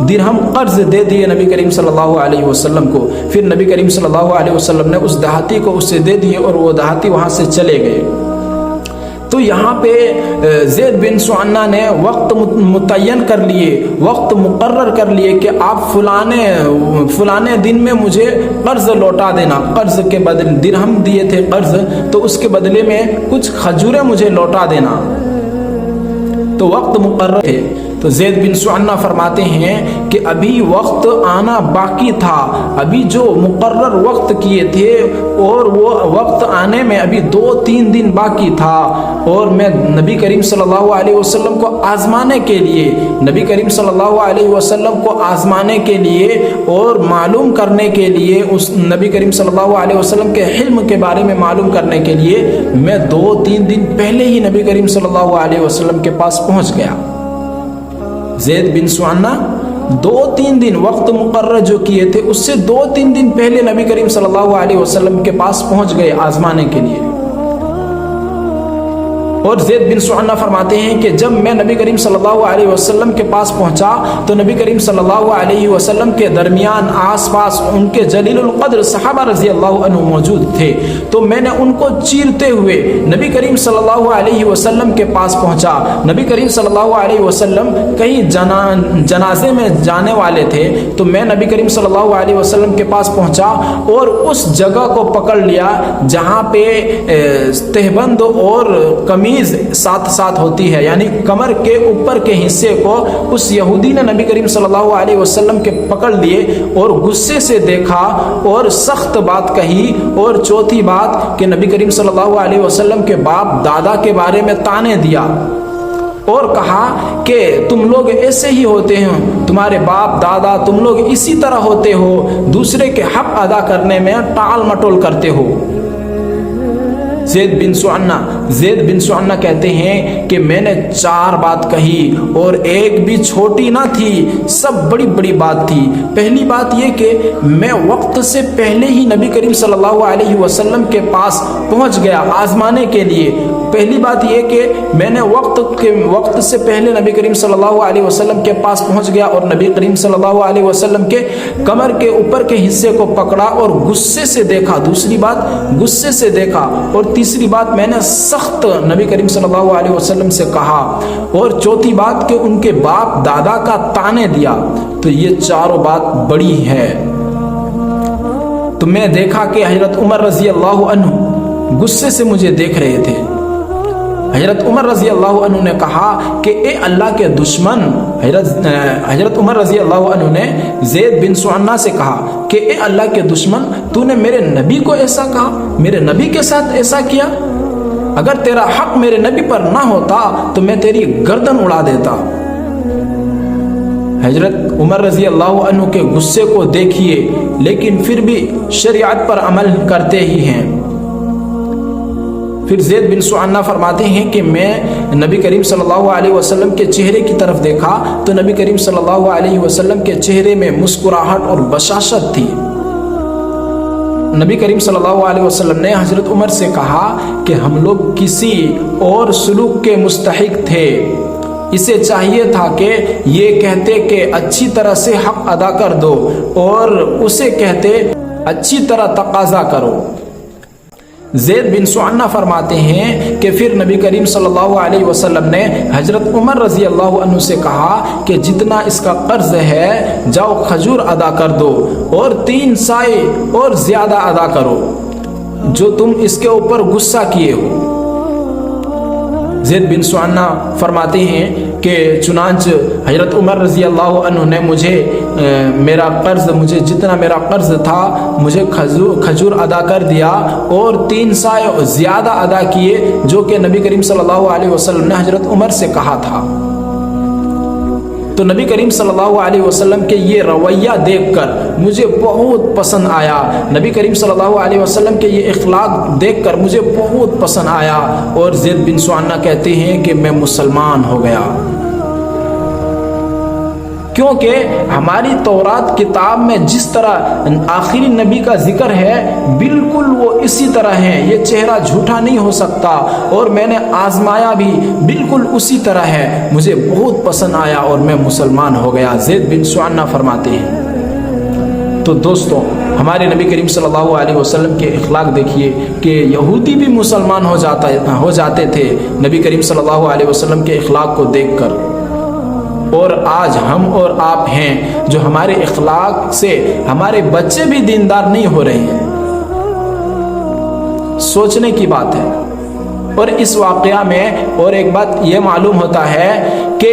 درہم قرض دے دیے نبی کریم صلی اللہ علیہ وسلم کو. پھر نبی کریم صلی اللہ علیہ وسلم نے اس دیہاتی کو اسے دے دیے اور وہ دیہاتی وہاں سے چلے گئے. تو یہاں پہ زید بن سعنہ نے وقت متعین کر لیے، وقت مقرر کر لیے کہ آپ فلانے دن میں مجھے قرض لوٹا دینا. قرض کے بدلے درہم دیے تھے قرض، تو اس کے بدلے میں کچھ کھجوریں مجھے لوٹا دینا. تو وقت مقرر تھے. تو زید بن سعنہ فرماتے ہیں کہ ابھی وقت آنا باقی تھا، ابھی جو مقرر وقت کیے تھے اور وہ وقت آنے میں ابھی 2-3 دن باقی تھا، اور میں نبی کریم صلی اللہ علیہ وسلم کو آزمانے کے لیے، نبی کریم صلی اللہ علیہ وسلم کو آزمانے کے لیے اور معلوم کرنے کے لیے، اس نبی کریم صلی اللہ علیہ وسلم کے حلم کے بارے میں معلوم کرنے کے لیے میں 2-3 دن پہلے ہی نبی کریم صلی اللہ علیہ وسلم کے پاس پہنچ گیا. زید بن سعنہ 2-3 دن وقت مقرر جو کیے تھے اس سے 2-3 دن پہلے نبی کریم صلی اللہ علیہ وسلم کے پاس پہنچ گئے آزمانے کے لیے. اور زید بن سعنہ فرماتے ہیں کہ جب میں نبی کریم صلی اللہ علیہ وسلم کے پاس پہنچا تو نبی کریم صلی اللہ علیہ وسلم کے درمیان آس پاس ان کے جلیل القدر صحابہ رضی اللہ عنہ موجود تھے. تو میں نے ان کو چیرتے ہوئے نبی کریم صلی اللہ علیہ وسلم کے پاس پہنچا. نبی کریم صلی اللہ علیہ وسلم کہیں جنازے میں جانے والے تھے، تو میں نبی کریم صلی اللہ علیہ وسلم کے پاس پہنچا اور اس جگہ کو پکڑ لیا جہاں پہ تہبند اور قمیض ساتھ ساتھ ہوتی ہے، یعنی کمر کے اوپر کے حصے کو اس یہودی نے نبی کریم صلی اللہ علیہ وسلم کے پکڑ لیے اور غصے سے دیکھا اور سخت بات کہی. اور چوتھی بات کہ نبی کریم صلی اللہ علیہ وسلم کے باپ دادا کے بارے میں طعنے دیا اور کہا کہ تم لوگ ایسے ہی ہوتے ہیں، تمہارے باپ دادا تم لوگ اسی طرح ہوتے ہو، دوسرے کے حق ادا کرنے میں ٹال مٹول کرتے ہو. زید بن سعنہ کہتے ہیں کہ میں نے 4 بات کہی اور ایک بھی چھوٹی نہ تھی، سب بڑی بڑی بات تھی. پہلی بات یہ کہ میں وقت سے پہلے ہی نبی کریم صلی اللہ علیہ وسلم کے پاس پہنچ گیا آزمانے کے لیے. پہلی بات یہ کہ میں نے وقت سے پہلے نبی کریم صلی اللہ علیہ وسلم کے پاس پہنچ گیا اور نبی کریم صلی اللہ علیہ وسلم کے کمر کے اوپر کے حصے کو پکڑا اور غصے سے دیکھا. دوسری بات غصے سے دیکھا. اور تیسری بات میں نے سخت نبی کریم صلی اللہ علیہ وسلم سے کہا. اور چوتھی بات کہ ان کے باپ دادا کا طعنے دیا. تو یہ 4 بات بڑی ہے. تو میں دیکھا کہ حضرت عمر رضی اللہ عنہ غصے سے مجھے دیکھ رہے تھے. حضرت عمر رضی اللہ عنہ نے کہا کہ اے اللہ کے دشمن، حضرت عمر رضی اللہ عنہ نے زید بن سعنہ سے کہا کہ اے اللہ کے دشمن، تو نے میرے نبی کو ایسا کہا، میرے نبی کے ساتھ ایسا کیا؟ اگر تیرا حق میرے نبی پر نہ ہوتا تو میں تیری گردن اڑا دیتا. حضرت عمر رضی اللہ عنہ کے غصے کو دیکھیے، لیکن پھر بھی شریعت پر عمل کرتے ہی ہیں. پھر زید بن سعنہ فرماتے ہیں کہ میں نبی کریم صلی اللہ علیہ وسلم کے چہرے کی طرف دیکھا تو نبی کریم صلی اللہ علیہ وسلم کے چہرے میں مسکراہٹ اور بشاشت تھی. نبی کریم صلی اللہ علیہ وسلم نے حضرت عمر سے کہا کہ ہم لوگ کسی اور سلوک کے مستحق تھے. اسے چاہیے تھا کہ یہ کہتے کہ اچھی طرح سے حق ادا کر دو، اور اسے کہتے اچھی طرح تقاضا کرو. زید بن سعنہ فرماتے ہیں کہ پھر نبی کریم صلی اللہ علیہ وسلم نے حضرت عمر رضی اللہ عنہ سے کہا کہ جتنا اس کا قرض ہے جاؤ کھجور ادا کر دو اور 3 سائے اور زیادہ ادا کرو جو تم اس کے اوپر غصہ کیے ہو. زید بن سعنہ فرماتے ہیں کہ چنانچہ حضرت عمر رضی اللہ عنہ نے مجھے جتنا میرا قرض تھا مجھے کھجور ادا کر دیا اور 3 سائے زیادہ ادا کیے جو کہ نبی کریم صلی اللہ علیہ وسلم نے حضرت عمر سے کہا تھا. تو نبی کریم صلی اللہ علیہ وسلم کے یہ رویہ دیکھ کر مجھے بہت پسند آیا. نبی کریم صلی اللہ علیہ وسلم کے یہ اخلاق دیکھ کر مجھے بہت پسند آیا. اور زید بن سعنہ کہتے ہیں کہ میں مسلمان ہو گیا. کیونکہ ہماری تورات کتاب میں جس طرح آخری نبی کا ذکر ہے بالکل وہ اسی طرح ہے، یہ چہرہ جھوٹا نہیں ہو سکتا، اور میں نے آزمایا بھی بالکل اسی طرح ہے، مجھے بہت پسند آیا اور میں مسلمان ہو گیا، زید بن سعنہ فرماتے ہیں۔ تو دوستوں، ہمارے نبی کریم صلی اللہ علیہ وسلم کے اخلاق دیکھیے کہ یہودی بھی مسلمان ہو جاتے تھے نبی کریم صلی اللہ علیہ وسلم کے اخلاق کو دیکھ کر، اور آج ہم اور آپ ہیں جو ہمارے اخلاق سے ہمارے بچے بھی دیندار نہیں ہو رہے ہیں۔ سوچنے کی بات ہے۔ اور اس واقعہ میں اور ایک بات یہ معلوم ہوتا ہے کہ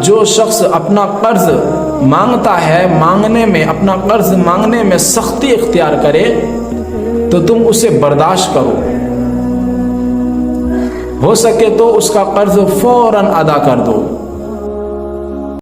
جو شخص اپنا قرض مانگتا ہے، اپنا قرض مانگنے میں سختی اختیار کرے تو تم اسے برداشت کرو، ہو سکے تو اس کا قرض فوراً ادا کر دو۔